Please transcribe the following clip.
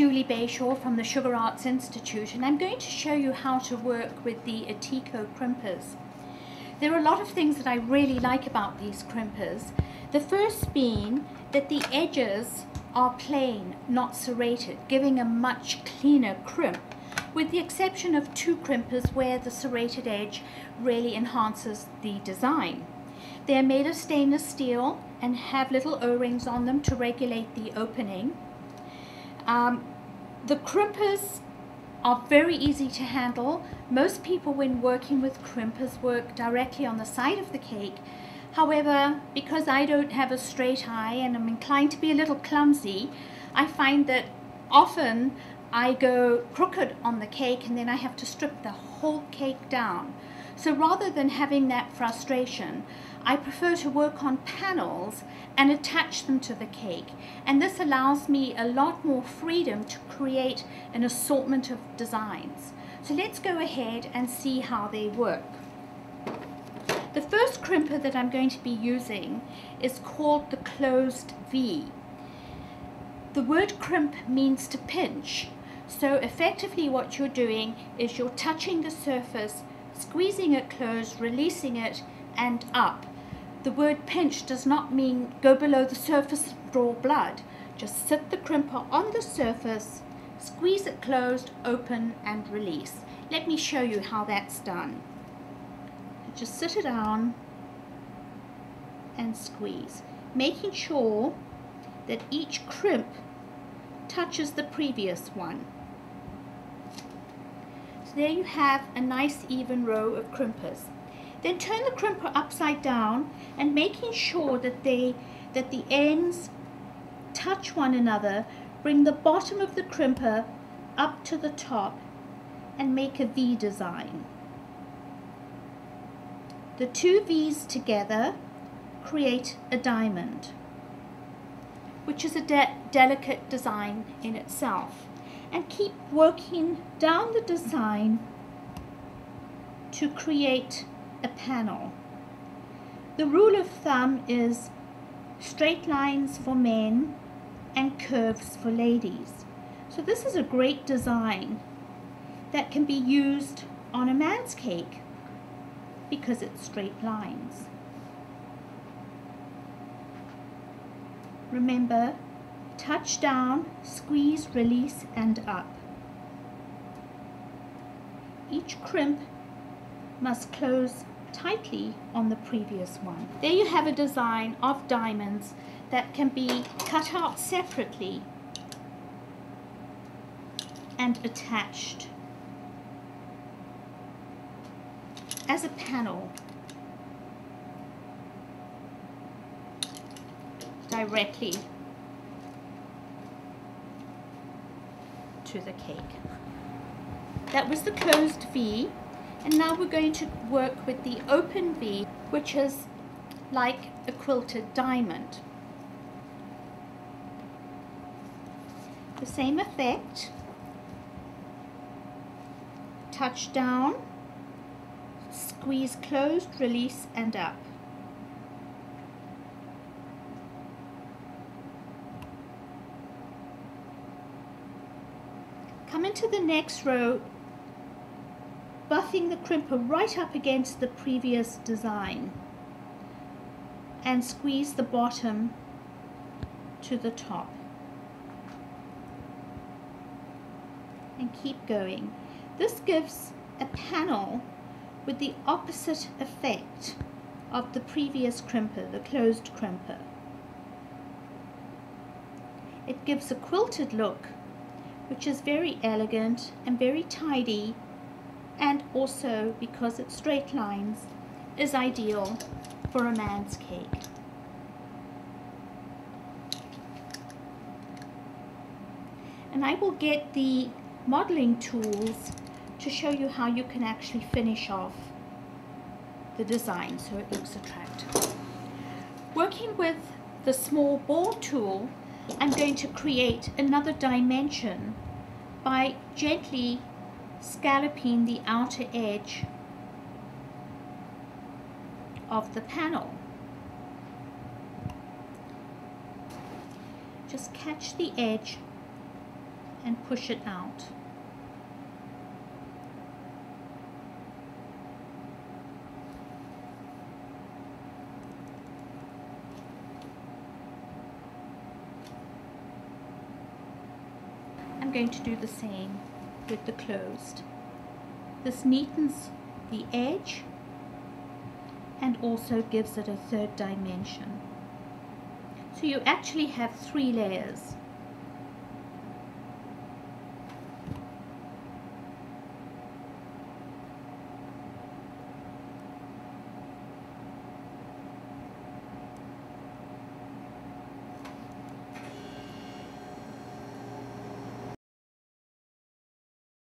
Julie Bayshaw from the Sugar Arts Institute, and I'm going to show you how to work with the Atico crimpers. There are a lot of things that I really like about these crimpers. The first being that the edges are plain, not serrated, giving a much cleaner crimp, with the exception of two crimpers where the serrated edge really enhances the design. They are made of stainless steel and have little O-rings on them to regulate the opening. The crimpers are very easy to handle. Most people, when working with crimpers, work directly on the side of the cake. However, because I don't have a straight eye and I'm inclined to be a little clumsy, I find that often I go crooked on the cake and then I have to strip the whole cake down. So rather than having that frustration, I prefer to work on panels and attach them to the cake, and this allows me a lot more freedom to create an assortment of designs. So let's go ahead and see how they work. The first crimper that I'm going to be using is called the closed V. The word crimp means to pinch, so effectively what you're doing is you're touching the surface, squeezing it closed, releasing it, and up. The word pinch does not mean go below the surface and draw blood. Just sit the crimper on the surface, squeeze it closed, open, and release. Let me show you how that's done. Just sit it down and squeeze, making sure that each crimp touches the previous one. So there you have a nice even row of crimpers. Then turn the crimper upside down and making sure that the ends touch one another, bring the bottom of the crimper up to the top and make a V design. The two V's together create a diamond, which is a delicate design in itself. And keep working down the design to create a panel. The rule of thumb is straight lines for men and curves for ladies. So this is a great design that can be used on a man's cake because it's straight lines. Remember, touch down, squeeze, release, and up. Each crimp must close tightly on the previous one. There you have a design of diamonds that can be cut out separately and attached as a panel directly to the cake. That was the closed V, and now we're going to work with the open V, which is like a quilted diamond. The same effect. Touch down, squeeze closed, release, and up. Come into the next row, buffing the crimper right up against the previous design, and squeeze the bottom to the top. And keep going. This gives a panel with the opposite effect of the previous crimper, the closed crimper. It gives a quilted look, which is very elegant and very tidy, and also, because it's straight lines, is ideal for a man's cake. And I will get the modeling tools to show you how you can actually finish off the design so it looks attractive. Working with the small ball tool, I'm going to create another dimension by gently scalloping the outer edge of the panel. Just catch the edge and push it out. I'm going to do the same with the closed. This neatens the edge and also gives it a third dimension. So you actually have 3 layers.